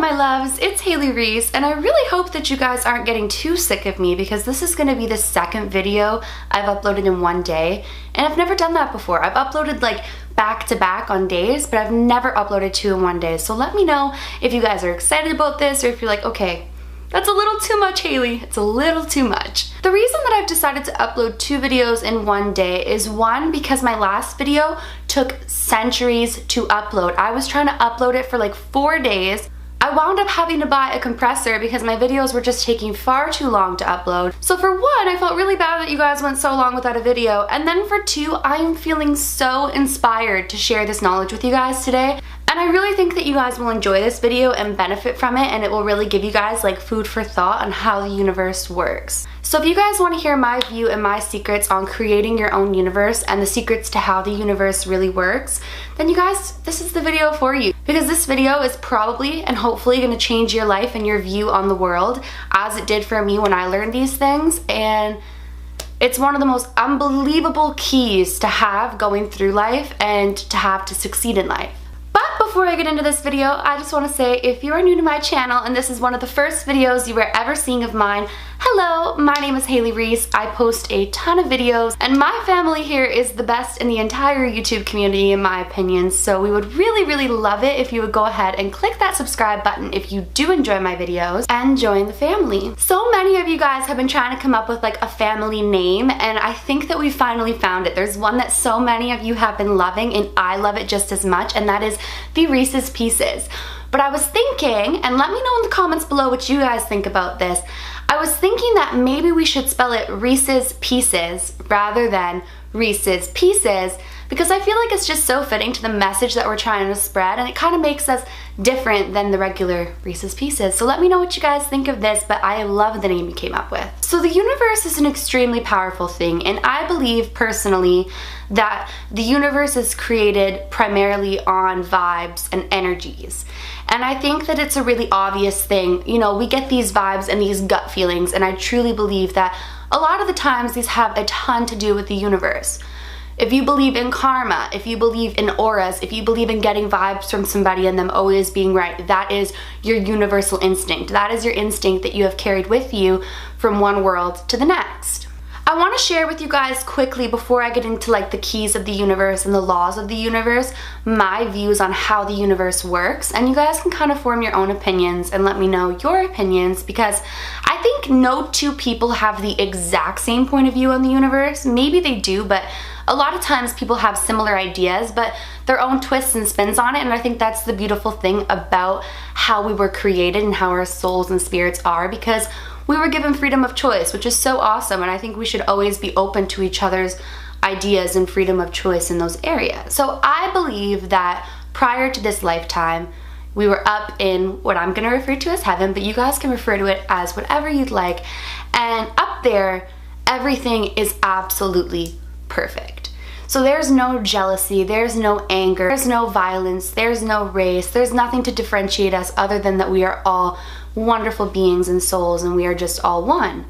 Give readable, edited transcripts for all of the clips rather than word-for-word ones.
my loves? It's Haley Reese, and I really hope that you guys aren't getting too sick of me because this is going to be the second video I've uploaded in one day, and I've never done that before. I've uploaded like back to back on days, but I've never uploaded 2 in one day. So let me know if you guys are excited about this or if you're like, okay, that's a little too much, Haley. It's a little too much. The reason that I've decided to upload 2 videos in one day is one, because my last video took centuries to upload. I was trying to upload it for like 4 days. I wound up having to buy a compressor because my videos were just taking far too long to upload. So for one, I felt really bad that you guys went so long without a video. And then for 2, I am feeling so inspired to share this knowledge with you guys today. And I really think that you guys will enjoy this video and benefit from it, and it will really give you guys like food for thought on how the universe works. So if you guys want to hear my view and my secrets on creating your own universe and the secrets to how the universe really works, then you guys, this is the video for you. Because this video is probably and hopefully going to change your life and your view on the world as it did for me when I learned these things. And it's one of the most unbelievable keys to have going through life and to have to succeed in life. But before I get into this video, I just want to say, if you are new to my channel and this is one of the first videos you were ever seeing of mine, hello, my name is Haley Reese. I post a ton of videos, and my family here is the best in the entire YouTube community in my opinion, so we would really love it if you would go ahead and click that subscribe button if you do enjoy my videos and join the family. So many of you guys have been trying to come up with like a family name, and I think that we finally found it. There's one that so many of you have been loving, and I love it just as much, and that is the Reese's Pieces. But I was thinking, and let me know in the comments below what you guys think about this, I was thinking that maybe we should spell it Reese's Pieces rather than Reese's Pieces, because I feel like it's just so fitting to the message that we're trying to spread, and it kind of makes us different than the regular Reese's Pieces. So let me know what you guys think of this, but I love the name you came up with. So the universe is an extremely powerful thing, and I believe personally that the universe is created primarily on vibes and energies. And I think that it's a really obvious thing. You know, we get these vibes and these gut feelings, and I truly believe that a lot of the times these have a ton to do with the universe. If you believe in karma, if you believe in auras, if you believe in getting vibes from somebody and them always being right, that is your universal instinct. That is your instinct that you have carried with you from one world to the next. I want to share with you guys quickly, before I get into like the keys of the universe and the laws of the universe, my views on how the universe works, and you guys can kind of form your own opinions and let me know your opinions, because I think no 2 people have the exact same point of view on the universe. Maybe they do, but a lot of times people have similar ideas, but their own twists and spins on it, and I think that's the beautiful thing about how we were created and how our souls and spirits are, because we were given freedom of choice, which is so awesome, and I think we should always be open to each other's ideas and freedom of choice in those areas. So I believe that prior to this lifetime, we were up in what I'm going to refer to as heaven, but you guys can refer to it as whatever you'd like, and up there, everything is absolutely perfect. So there's no jealousy, there's no anger, there's no violence, there's no race, there's nothing to differentiate us other than that we are all wonderful beings and souls, and we are just all one.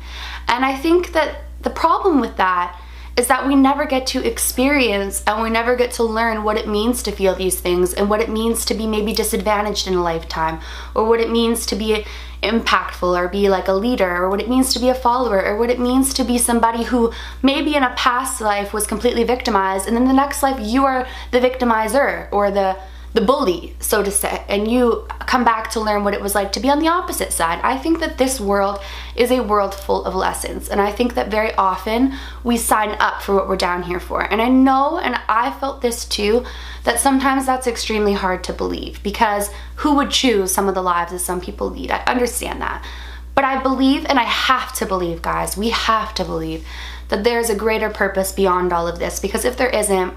And I think that the problem with that is that we never get to experience and we never get to learn what it means to feel these things, and what it means to be maybe disadvantaged in a lifetime, or what it means to be impactful or be like a leader, or what it means to be a follower, or what it means to be somebody who maybe in a past life was completely victimized, and in the next life you are the victimizer or the bully, so to say, and you come back to learn what it was like to be on the opposite side. I think that this world is a world full of lessons, and I think that very often we sign up for what we're down here for. And I know, and I felt this too, that sometimes that's extremely hard to believe, because who would choose some of the lives that some people lead? I understand that. But I believe, and I have to believe, guys, we have to believe that there's a greater purpose beyond all of this, because if there isn't,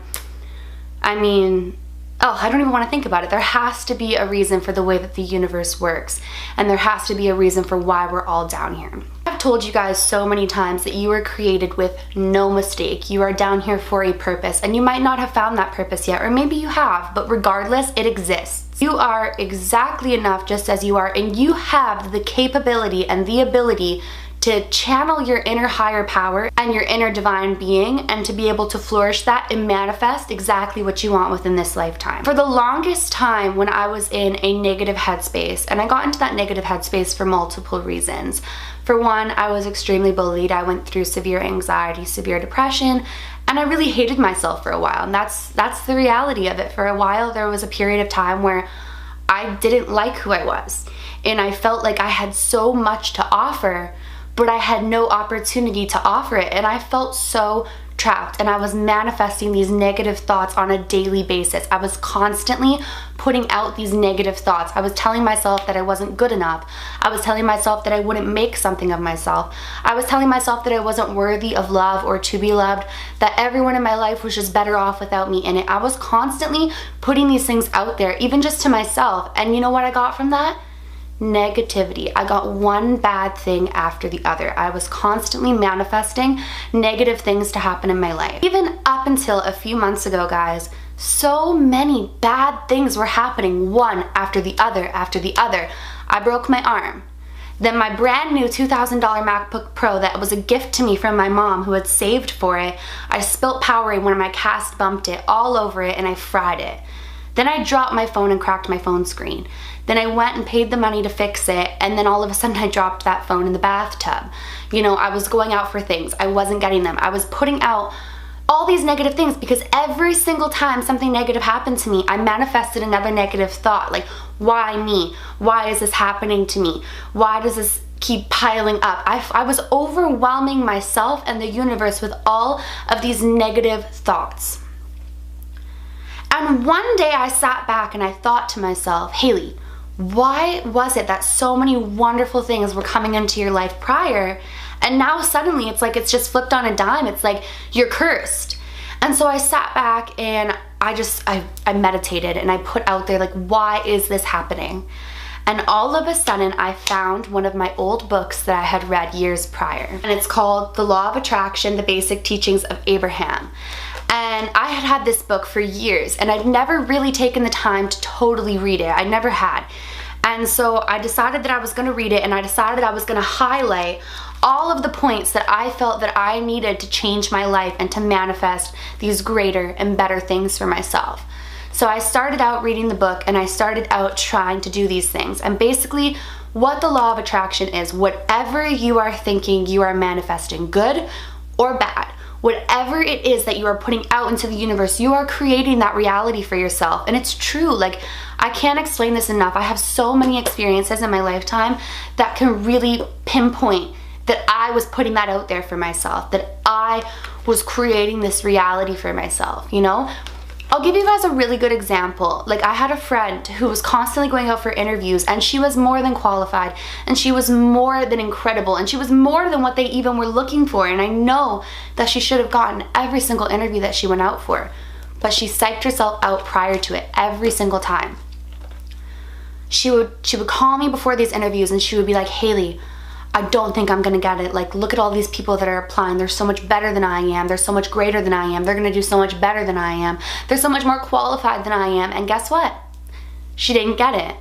I mean, I don't even want to think about it. There has to be a reason for the way that the universe works, and there has to be a reason for why we're all down here. I've told you guys so many times that you were created with no mistake. You are down here for a purpose, and you might not have found that purpose yet, or maybe you have, but regardless, it exists. You are exactly enough just as you are, and you have the capability and the ability to channel your inner higher power and your inner divine being, and to be able to flourish that and manifest exactly what you want within this lifetime. For the longest time when I was in a negative headspace, and I got into that negative headspace for multiple reasons. For one, I was extremely bullied. I went through severe anxiety, severe depression, and I really hated myself for a while. And that's the reality of it. For a while, there was a period of time where I didn't like who I was. And I felt like I had so much to offer, but I had no opportunity to offer it. And I felt so trapped, and I was manifesting these negative thoughts on a daily basis. I was constantly putting out these negative thoughts. I was telling myself that I wasn't good enough. I was telling myself that I wouldn't make something of myself. I was telling myself that I wasn't worthy of love or to be loved, that everyone in my life was just better off without me in it. I was constantly putting these things out there, even just to myself. And you know what I got from that? Negativity. I got one bad thing after the other. I was constantly manifesting negative things to happen in my life. Even up until a few months ago, guys, so many bad things were happening, one after the other after the other. I broke my arm. Then my brand new $2,000 MacBook Pro that was a gift to me from my mom who had saved for it, I spilt Powerade when my cast bumped it all over it and I fried it. Then I dropped my phone and cracked my phone screen. Then I went and paid the money to fix it, and then all of a sudden I dropped that phone in the bathtub. You know, I was going out for things. I wasn't getting them. I was putting out all these negative things because every single time something negative happened to me, I manifested another negative thought. Like, why me? Why is this happening to me? Why does this keep piling up? I was overwhelming myself and the universe with all of these negative thoughts. And one day I sat back and I thought to myself, Haley, why was it that so many wonderful things were coming into your life prior, and now suddenly it's like it's just flipped on a dime? It's like you're cursed. And so I sat back and I meditated and I put out there, like, why is this happening? And all of a sudden I found one of my old books that I had read years prior, and it's called The Law of Attraction, The Basic Teachings of Abraham. And I had had this book for years, and I'd never really taken the time to totally read it. I never had. And so I decided that I was going to read it, and I decided I was going to highlight all of the points that I felt that I needed to change my life and to manifest these greater and better things for myself. So I started out reading the book, and I started out trying to do these things. And basically, what the law of attraction is, whatever you are thinking, you are manifesting, good or bad. Whatever it is that you are putting out into the universe, you are creating that reality for yourself. And it's true. Like, I can't explain this enough. I have so many experiences in my lifetime that can really pinpoint that I was putting that out there for myself, that I was creating this reality for myself, you know? I'll give you guys a really good example. Like, I had a friend who was constantly going out for interviews, and she was more than qualified, and she was more than incredible, and she was more than what they even were looking for. And I know that she should have gotten every single interview that she went out for, but she psyched herself out prior to it every single time. She would call me before these interviews, and she would be like, Haley, I don't think I'm gonna get it. Like, look at all these people that are applying. They're so much better than I am. They're so much greater than I am. They're gonna do so much better than I am. They're so much more qualified than I am. And guess what? She didn't get it.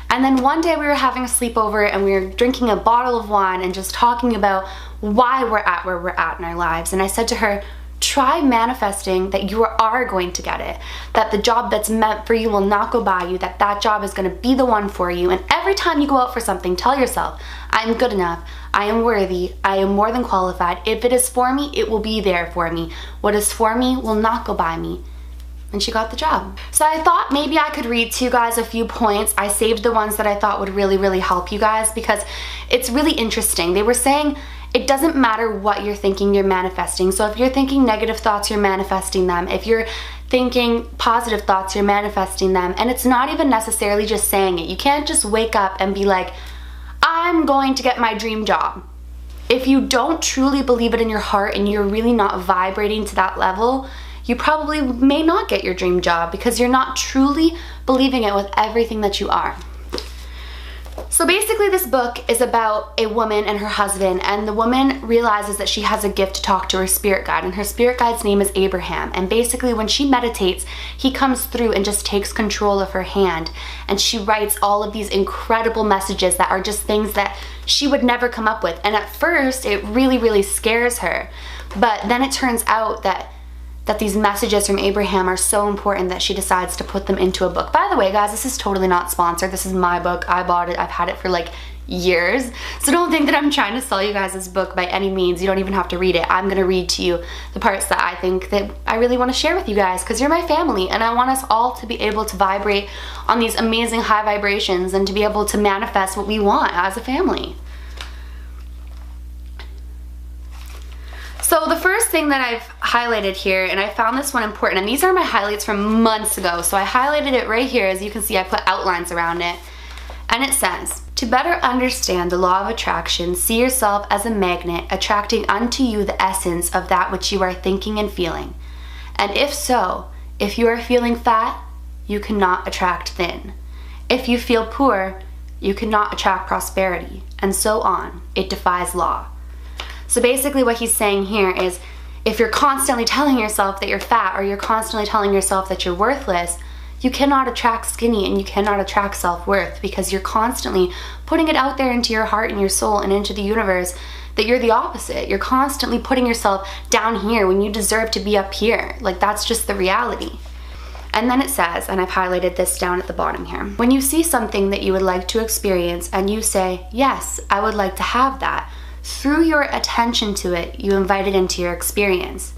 And then one day we were having a sleepover, and we were drinking a bottle of wine and just talking about why we're at where we're at in our lives. And I said to her, try manifesting that you are going to get it, that the job that's meant for you will not go by you, that that job is going to be the one for you. And every time you go out for something, tell yourself, I am good enough, I am worthy, I am more than qualified. If it is for me, it will be there for me. What is for me will not go by me. And she got the job. So I thought maybe I could read to you guys a few points. I saved the ones that I thought would really, really help you guys, because it's really interesting. They were saying it doesn't matter what you're thinking, you're manifesting. So if you're thinking negative thoughts, you're manifesting them. If you're thinking positive thoughts, you're manifesting them. And it's not even necessarily just saying it. You can't just wake up and be like, I'm going to get my dream job. If you don't truly believe it in your heart and you're really not vibrating to that level, you probably may not get your dream job, because you're not truly believing it with everything that you are. So basically this book is about a woman and her husband, and the woman realizes that she has a gift to talk to her spirit guide, and her spirit guide's name is Abraham. And basically when she meditates, he comes through and just takes control of her hand, and she writes all of these incredible messages that are just things that she would never come up with. And at first it really scares her, but then it turns out that these messages from Abraham are so important that she decides to put them into a book. By the way, guys, this is totally not sponsored. This is my book. I bought it. I've had it for like years. So don't think that I'm trying to sell you guys this book by any means. You don't even have to read it. I'm gonna read to you the parts that I think that I really want to share with you guys, because you're my family and I want us all to be able to vibrate on these amazing high vibrations and to be able to manifest what we want as a family. So the first thing that I've highlighted here, and I found this one important, and these are my highlights from months ago, so I highlighted it right here. As you can see, I put outlines around it, and it says, to better understand the law of attraction, see yourself as a magnet attracting unto you the essence of that which you are thinking and feeling. And if so, if you are feeling fat, you cannot attract thin. If you feel poor, you cannot attract prosperity, and so on. It defies law. So basically what he's saying here is, if you're constantly telling yourself that you're fat, or you're constantly telling yourself that you're worthless, you cannot attract skinny and you cannot attract self-worth, because you're constantly putting it out there into your heart and your soul and into the universe that you're the opposite. You're constantly putting yourself down here when you deserve to be up here. Like, that's just the reality. And then it says, and I've highlighted this down at the bottom here, when you see something that you would like to experience and you say, yes, I would like to have that, through your attention to it, you invite it into your experience.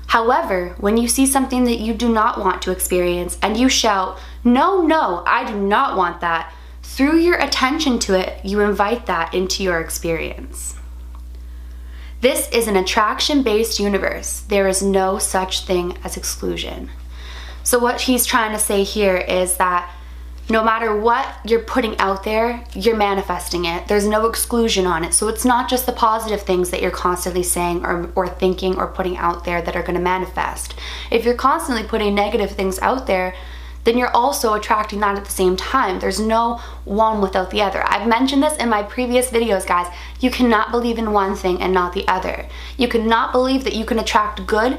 However, when you see something that you do not want to experience and you shout, no, no, I do not want that, through your attention to it, you invite that into your experience. This is an attraction-based universe. There is no such thing as exclusion. So what he's trying to say here is that no matter what you're putting out there, you're manifesting it. There's no exclusion on it. So it's not just the positive things that you're constantly saying or thinking or putting out there that are going to manifest. If you're constantly putting negative things out there, then you're also attracting that at the same time. There's no one without the other. I've mentioned this in my previous videos, guys. You cannot believe in one thing and not the other. You cannot believe that you can attract good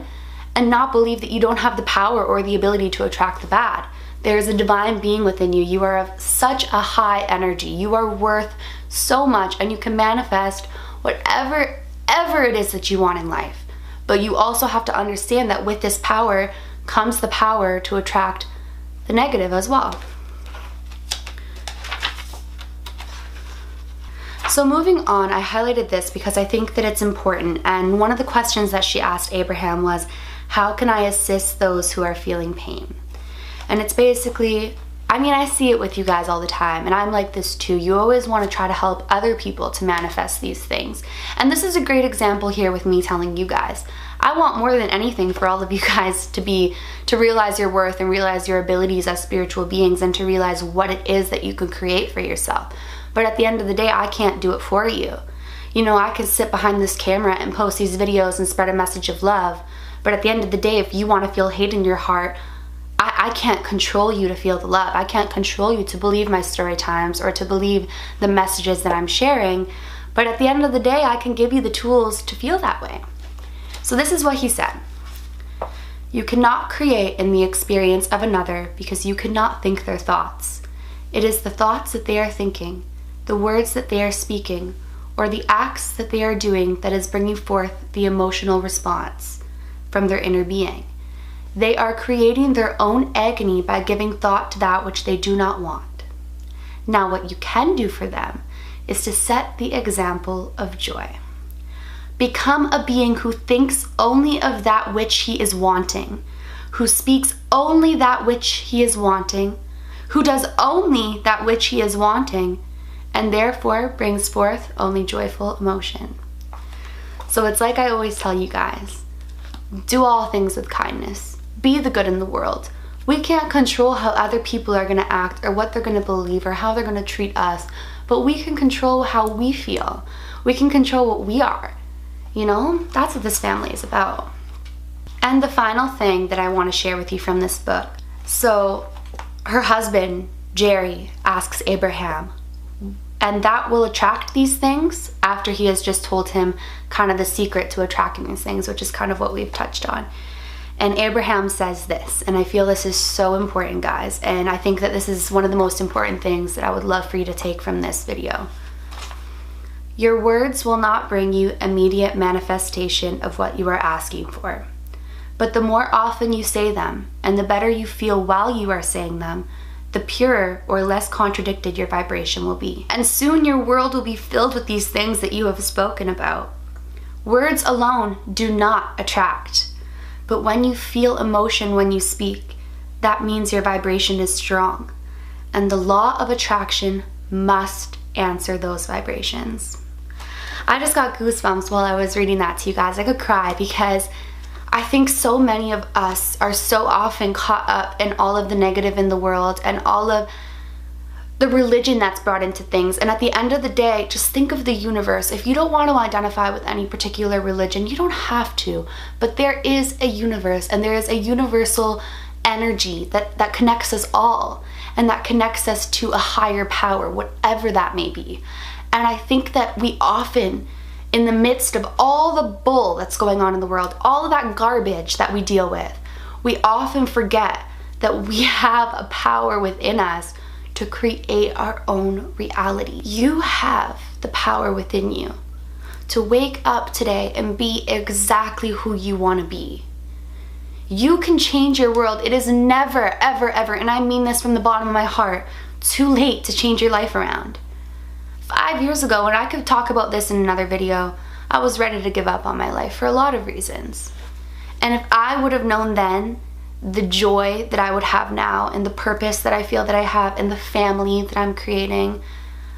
and not believe that you don't have the power or the ability to attract the bad. There is a divine being within you. You are of such a high energy. You are worth so much, and you can manifest whatever it is that you want in life. But you also have to understand that with this power comes the power to attract the negative as well. So moving on, I highlighted this because I think that it's important, and one of the questions that she asked Abraham was, how can I assist those who are feeling pain? And it's basically, I mean, I see it with you guys all the time, and I'm like this too. You always want to try to help other people to manifest these things. And this is a great example here with me telling you guys. I want more than anything for all of you guys to realize your worth and realize your abilities as spiritual beings, and to realize what it is that you can create for yourself. But at the end of the day, I can't do it for you. You know, I can sit behind this camera and post these videos and spread a message of love, but at the end of the day, if you want to feel hate in your heart, I can't control you to feel the love. I can't control you to believe my story times or to believe the messages that I'm sharing. But at the end of the day, I can give you the tools to feel that way. So this is what he said. You cannot create in the experience of another because you cannot think their thoughts. It is the thoughts that they are thinking, the words that they are speaking, or the acts that they are doing that is bringing forth the emotional response from their inner being. They are creating their own agony by giving thought to that which they do not want. Now, what you can do for them is to set the example of joy. Become a being who thinks only of that which he is wanting, who speaks only that which he is wanting, who does only that which he is wanting, and therefore brings forth only joyful emotion. So it's like I always tell you guys, do all things with kindness. Be the good in the world. We can't control how other people are going to act or what they're going to believe or how they're going to treat us, but we can control how we feel. We can control what we are. You know, that's what this family is about. And the final thing that I want to share with you from this book. So her husband, Jerry, asks Abraham, And that will attract these things after he has just told him kind of the secret to attracting these things, which is kind of what we've touched on. And Abraham says this, and I feel this is so important, guys, and I think that this is one of the most important things that I would love for you to take from this video. Your words will not bring you immediate manifestation of what you are asking for. But the more often you say them, and the better you feel while you are saying them, the purer or less contradicted your vibration will be. And soon your world will be filled with these things that you have spoken about. Words alone do not attract. But when you feel emotion when you speak, that means your vibration is strong. And the law of attraction must answer those vibrations. I just got goosebumps while I was reading that to you guys. I could cry because I think so many of us are so often caught up in all of the negative in the world and all of the religion that's brought into things. And at the end of the day, just think of the universe. If you don't want to identify with any particular religion, you don't have to. But there is a universe, and there is a universal energy that connects us all, and that connects us to a higher power, whatever that may be. And I think that we often, in the midst of all the bull that's going on in the world, all of that garbage that we deal with, we often forget that we have a power within us to create our own reality. You have the power within you to wake up today and be exactly who you want to be. You can change your world. It is never, ever, ever, and I mean this from the bottom of my heart, too late to change your life around. 5 years ago, and I could talk about this in another video, I was ready to give up on my life for a lot of reasons. And if I would have known then the joy that I would have now and the purpose that I feel that I have and the family that I'm creating,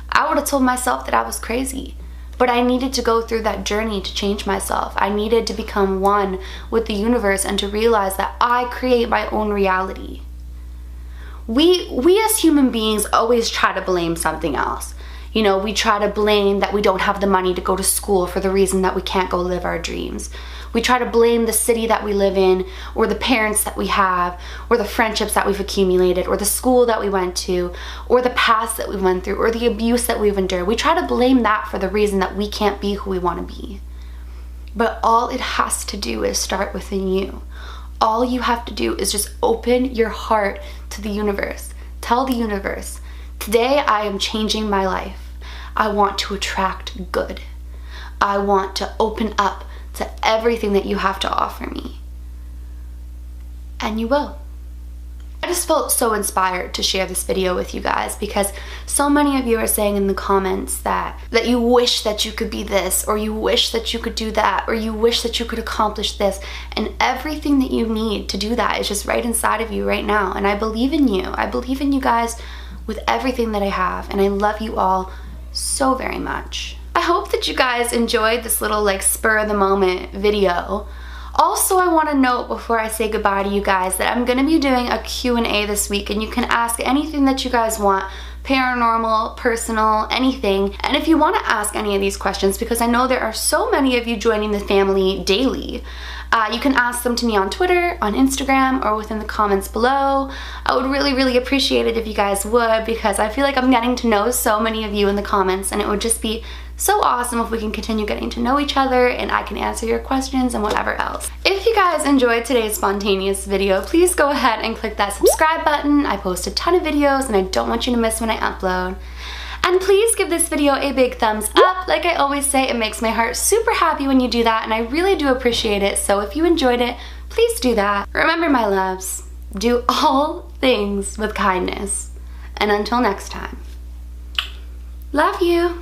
I would have told myself that I was crazy. But I needed to go through that journey to change myself. I needed to become one with the universe and to realize that I create my own reality. We as human beings always try to blame something else. You know, we try to blame that we don't have the money to go to school for the reason that we can't go live our dreams. We try to blame the city that we live in, or the parents that we have, or the friendships that we've accumulated, or the school that we went to, or the past that we went through, or the abuse that we've endured. We try to blame that for the reason that we can't be who we want to be. But all it has to do is start within you. All you have to do is just open your heart to the universe. Tell the universe, today I am changing my life. I want to attract good. I want to open up to everything that you have to offer me. And you will. I just felt so inspired to share this video with you guys because so many of you are saying in the comments that you wish that you could be this, or you wish that you could do that, or you wish that you could accomplish this, and everything that you need to do that is just right inside of you right now. And I believe in you. I believe in you guys with everything that I have, and I love you all so very much. I hope that you guys enjoyed this little like spur of the moment video. Also, I want to note before I say goodbye to you guys that I'm going to be doing a Q&A this week, and you can ask anything that you guys want, paranormal, personal, anything. And if you want to ask any of these questions, because I know there are so many of you joining the family daily, you can ask them to me on Twitter, on Instagram, or within the comments below. I would really, really appreciate it if you guys would, because I feel like I'm getting to know so many of you in the comments, and it would just be so awesome if we can continue getting to know each other and I can answer your questions and whatever else. If you guys enjoyed today's spontaneous video, please go ahead and click that subscribe button. I post a ton of videos and I don't want you to miss when I upload. And please give this video a big thumbs up. Like I always say, it makes my heart super happy when you do that, and I really do appreciate it. So if you enjoyed it, please do that. Remember, my loves, do all things with kindness. And until next time, love you.